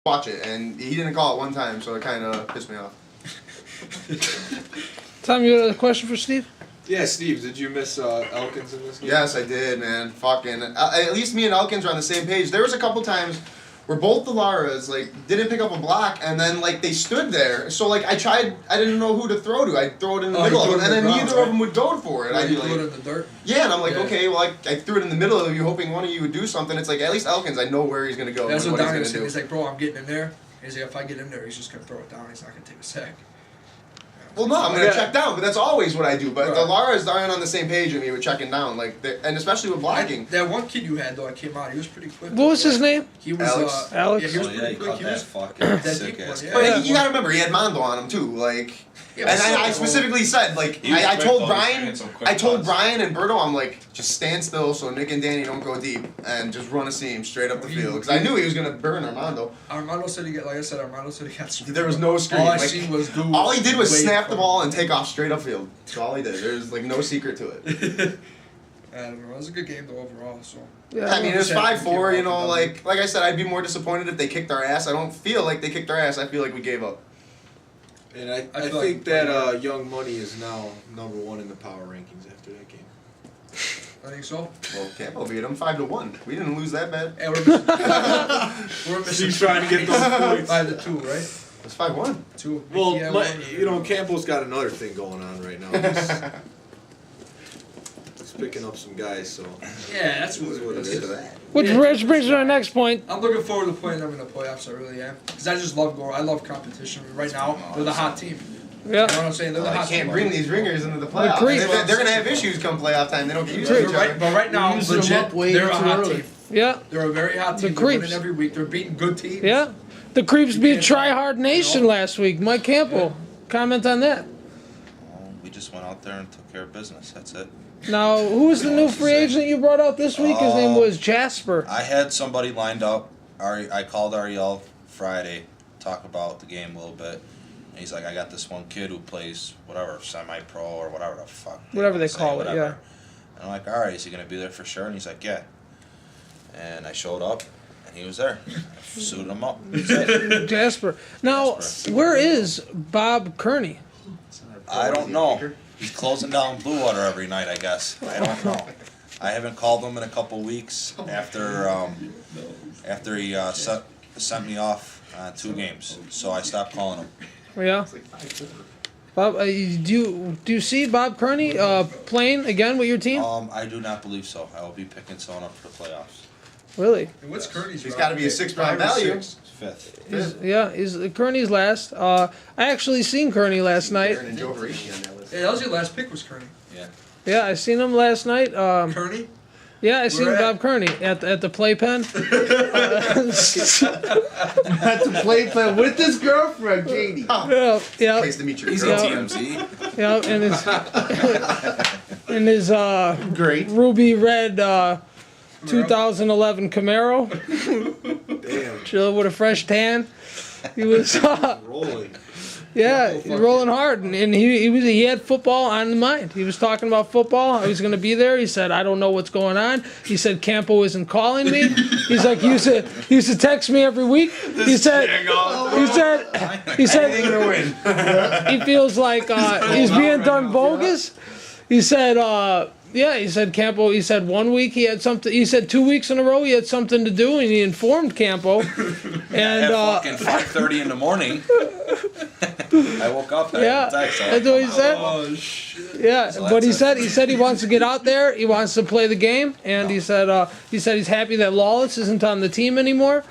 watch it, and he didn't call it one time, so it kind of pissed me off. Tom, you got a question for Steve? Yeah, Steve, did you miss Elkins in this game? Yes, I did, man. Fucking. At least me and Elkins are on the same page. There was a couple times where both the Laras, like, didn't pick up a block, and then, like, they stood there. So, like, I didn't know who to throw to. I'd throw it in the middle of them, and then neither of them would go for it. I'd throw it in the dirt? Yeah, and I'm like, okay, well, I threw it in the middle of you, hoping one of you would do something. It's like, at least Elkins, I know where he's going to go. That's and what what Donnie he's going to do. said. He's like, bro, I'm getting in there. He's like, if I get in there, he's just going to throw it down. He's not going to take a sack. Well, no, I'm going to check down, but that's always what I do. But right. the Laras aren't on the same page with me with checking down, like, and especially with blocking. That one kid you had, though, that came out, he was pretty quick. What was his name? He was, Alex. Alex? Yeah, he was Oh, yeah, pretty he quick. caught He that was fucking that sick deep ass one, But yeah. you gotta remember, he had Mondo on him too, like. Yeah, And but I specifically said, like, He was I quick, told though. Brian, He had some quick I told cuts. Brian and Berto, I'm like, just stand still so Nick and Danny don't go deep and just run a seam straight up the field because I knew he was gonna burn Armando. Armando said he got, like I said, Armando said he got screwed. There was no screen. All I like, seen was dude. all he did was way snap the from- ball and take off straight upfield. That's all he did. There's like no secret to it. I don't know. It was a good game though overall. So. Yeah, I mean, it was Just had to 5-4. You give know, up like I said, I'd be more disappointed if they kicked our ass. I don't feel like they kicked our ass. I feel like we gave up. And I feel think like- that Young Money is now #1 in the power rankings after that game. I think so. Well, Campbell beat them 5-1. We didn't lose that bad. And we're missing. He's trying to get those points. 5-2, right? It's 5-1. 2. Well, Yeah, you know, Campbell's got another thing going on right now. He's picking up some guys, so. Yeah, that's This is what it is. Which brings me to our next point. I'm looking forward to playing them in the playoffs. I really am, because I just love going. I love competition. Right now, they're the hot team. You know Yeah. what I'm saying? They're the Well, hot they can't team. bring these ringers into the playoffs. creep. They're going to have issues come playoff time. They don't get used to But each right, other. but right now, Using them legit, up way they're a too hot early. team. Yeah. They're a very hot The team. They're winning creeps. every week. They're beating good teams. Yeah. The Creeps beat can't- Try Hard Nation last week. Mike Campbell. Comment on that. We just went out there and took care of business. That's it. Now, who was the new free agent you brought out this week? His name was Jasper. I had somebody lined up. I called Ariel Friday, talk about the game a little bit. And he's like, I got this one kid who plays whatever, semi-pro or whatever the fuck. Whatever they say, call it, whatever. yeah. And I'm like, all right, is he going to be there for sure? And he's like, yeah. And I showed up, and he was there. I suited him up. That's it. Jasper. Now, Jasper. where is Bob Kearney? I don't know. He's closing down Blue Water every night, I guess. I don't know. I haven't called him in a couple weeks after he sent me off 2 games. So I stopped calling him. Yeah. Bob, do you see Bob Kearney playing again with your team? I do not believe so. I will be picking someone up for the playoffs. Really? And what's Kearney's? He's got to be a 6th-round value. 5th. He's Kearney's last. I actually seen Kearney last night. Aaron and Joe Horatio on that list. Yeah, that was your last pick. Was Kearney? Yeah. Yeah, I seen him last night. Kearney? Yeah, I seen Where at? Bob Kearney at the playpen. Had to play with his girlfriend, Katie. Yeah, Place to meet your Easy girl. TMZ. yeah, in his Great. ruby red 2011 Camaro, Damn. chilling with a fresh tan. He was Rolling. yeah, rolling hard, and he had football on the mind. He was talking about football. I was going to be there. He said, "I don't know what's going on." He said, "Campo isn't calling me." He's like, he used to text me every week. He said, he feels like he's being done bogus. He said, yeah, he said Campo. He said 1 week he had something. He said 2 weeks in a row he had something to do, and he informed Campo. And At fucking 5:30 in the morning. I woke up. yeah, Text, that's what he said. Oh shit! Yeah, So but he that's said he wants to get out there. He wants to play the game, and he said he's happy that Lawless isn't on the team anymore.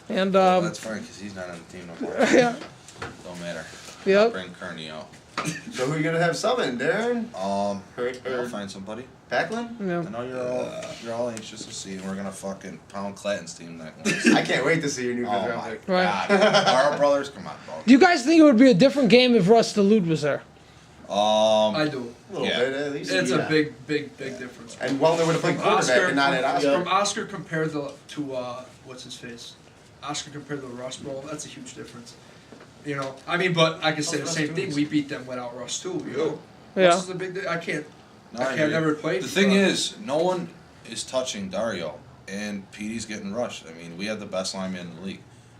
And Well, that's fine because he's not on the team no more. yeah, Don't matter. Yep. Bring Kearney out. So who are you going to have summon, Darren? I'll Or find somebody. Packlin? I yeah. know you're all anxious to see, and we're gonna fucking pound Clayton's team that I can't wait to see your new Oh 5th round my pick. Right. God. Our brothers, come on, bro. Do you guys think it would be a different game if Russ DeLude was there? I do. A little Yeah. bit, at least. It's Yeah. a big difference. And Wellner would have played quarterback and not at Oscar. From Oscar compared to what's his face, Oscar compared to Russ, bro, that's a huge difference. You know, I mean, but I can say the same thing. We beat them without Russ too. You know, Yeah. Russ is a big. I can't. I can't never play. The thing is, no one is touching Dario, and Petey's getting rushed. I mean, we have the best lineman in the league.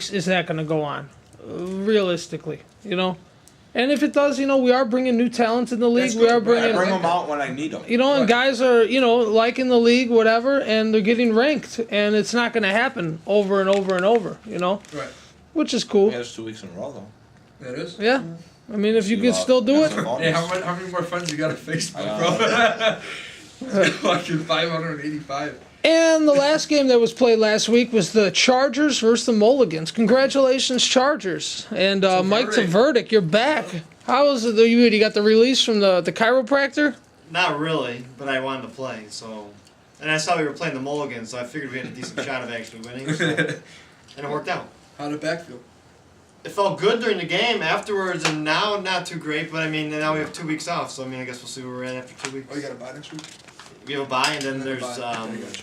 weeks is that going to go on? realistically, you know. And if it does, you know, we are bringing new talent in the league. That's We are good, right? I bringing, bring them out when I need them. you know, and Right. guys are, you know, liking the league, whatever, and they're getting ranked, and it's not going to happen over and over and over, you know, Right. which is cool. Yeah, it's 2 weeks in a row though. That is. Yeah, I mean, if you See can about- still do it, some bonus. Yeah, how many more friends you got on Facebook, bro? Fucking 585. and the last game that was played last week was the Chargers versus the Mulligans. Congratulations, Chargers! And Mike Tverdick, you're back. How was it? You got the release from the chiropractor? Not really, but I wanted to play, so. And I saw we were playing the Mulligans, so I figured we had a decent shot of actually winning. So. And it worked out. How'd it back feel? It felt good during the game. Afterwards, and now not too great. But I mean, now we have 2 weeks off, so I mean, I guess we'll see where we're at after 2 weeks. Oh, you got a bye next week? We have a bye, and then Yeah, there's. bye. I got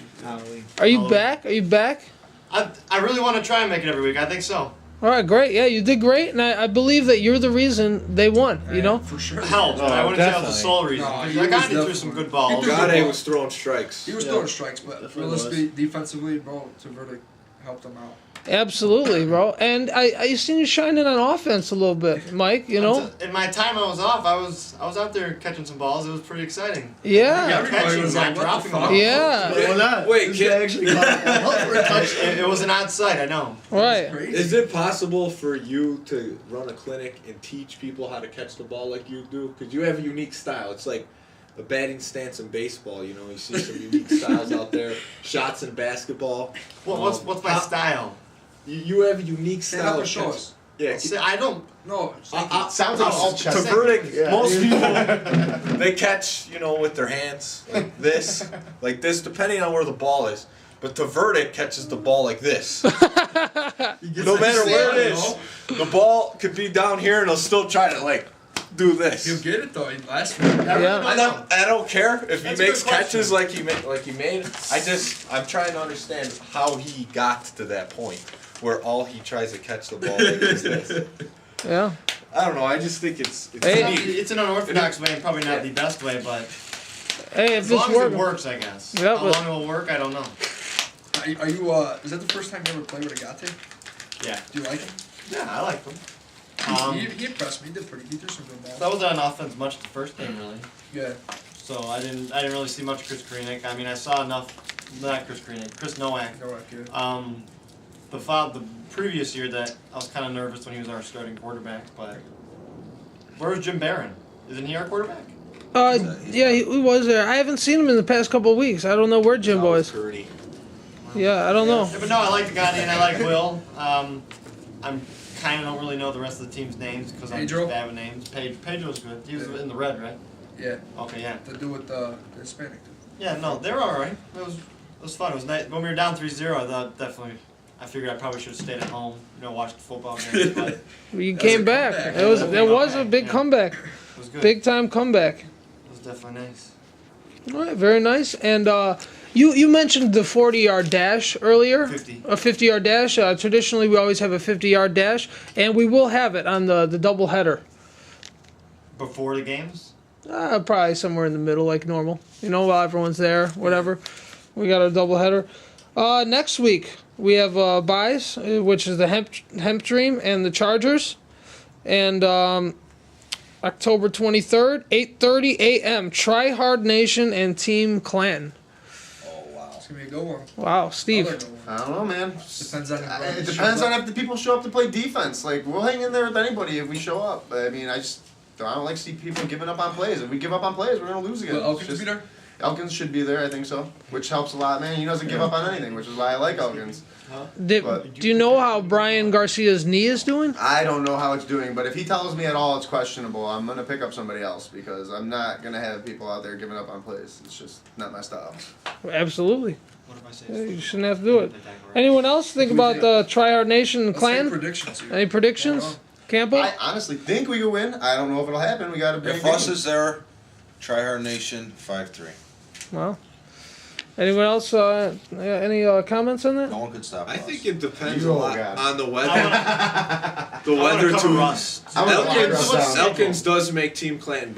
you. Are you Oh. back? Are you back? I really want to try and make it every week. I think so. All right, great. Yeah, you did great, and I believe that you're the reason they won. You know. For sure. Helped, but I wouldn't say that was the definitely. sole reason. No, 'Cause he I was got threw definitely- some good he balls. threw- Gade was throwing strikes. He was Yeah. throwing strikes, but Definitely realistically, defensively, bro, Tverdick helped him out. Absolutely, bro. And I seen you shining on offense a little bit, Mike. You know. In my time I was off, I was out there catching some balls. It was pretty exciting. Yeah. Everybody catching, was not like, what the dropping fuck? balls. Yeah. Why not? Wait, This kid- guy actually caught a ball for a touchdown. It was an odd sight, I know. Right. Crazy. Is it possible for you to run a clinic and teach people how to catch the ball like you do? Because you have a unique style. It's like a batting stance in baseball. You know, you see some unique styles out there. Shots in basketball. What's my style? You have a unique Stand style up of and show catch- us. Yeah. See, I don't. No. Sounds like all chest. To verdict, Yeah. most people they catch, you know, with their hands like this, depending on where the ball is. But the verdict catches the ball like this. No matter where it is, the ball could be down here and he'll still try to like do this. He'll get it though. Last week. Yeah. I don't care if he That's a makes good question. catches like he made. I'm trying to understand how he got to that point where all he tries to catch the ball like is this. Yeah. I don't know. I just think it's Hey. unique. It's an unorthodox way and probably not the best way, but Hey, if as it's long as it working. works, I guess. Yeah, How but- long it will work, I don't know. Are you? Is that the first time you ever played with a Gate? Yeah. Do you like him? Yeah, I like them. He impressed me. He did pretty. He threw some good balls. That wasn't on offense much the first game, really. Yeah. So I didn't really see much of Chris Krenek. I mean, I saw enough. Not Chris Krenek, Chris Nowak. No, good. The previous year that I was kind of nervous when he was our starting quarterback, but where's Jim Barron? Isn't he our quarterback? Yeah, he was there. I haven't seen him in the past couple of weeks. I don't know where Jimbo is. Purdy. Yeah, I don't know. Yeah, but no, I like the guy and I like Will. I'm kind of don't really know the rest of the team's names because I'm Pedro? just bad with names. Pedro's good. He was in the red, right? Yeah. Okay, yeah. To do with the Hispanic dude. Yeah, no, they were all right. It was fun. It was nice. When we were down 3-0, I thought definitely. I figured I probably should have stayed at home, watch the football game, but it You That was came a back. comeback. It was. Yeah, There was a comeback, big yeah. comeback. was good. Big time comeback. It was definitely nice. All right, very nice. And you mentioned the 40-yard dash earlier. 50. A 50-yard dash. Traditionally, we always have a 50-yard dash, and we will have it on the double header. Before the games? Probably somewhere in the middle, like normal. While everyone's there, whatever. We got a double header. Next week we have buys, which is the Hemp Dream and the Chargers, and October 23rd, 8:30 a.m. Try Hard Nation and Team Clan. Oh wow. It's gonna be a good one. Wow, Steve. Another good one. I don't know, man. Depends on It depends on if the people show up to play defense. Like, we'll hang in there with anybody if we show up. I mean, I don't like to see people giving up on plays. If we give up on plays, we're gonna lose again. Will It's Elkins just- be there? Elkins should be there, I think so, which helps a lot, man. He doesn't give up on anything, which is why I like Elkins. But- Do you know how Brian Garcia's knee is doing? I don't know how it's doing, but if he tells me at all it's questionable, I'm gonna pick up somebody else because I'm not gonna have people out there giving up on plays. It's just not my style. Absolutely. What if I say Yeah, you it's shouldn't have to do it. They take Anyone else think about the Try Hard Nation and Let's take Clan? predictions here. Any predictions? Campbell? I honestly think we could win. I don't know if it'll happen. We gotta bring If us is there, Try Hard Nation 5-3. Well. Anyone else? Any comments on that? No one could stop I us. think it depends You a all lot got it. on the I weather. wanna- The I wanna weather cover too. Russ. I wanna lock Russ down. Elkins does make Team Clanton better.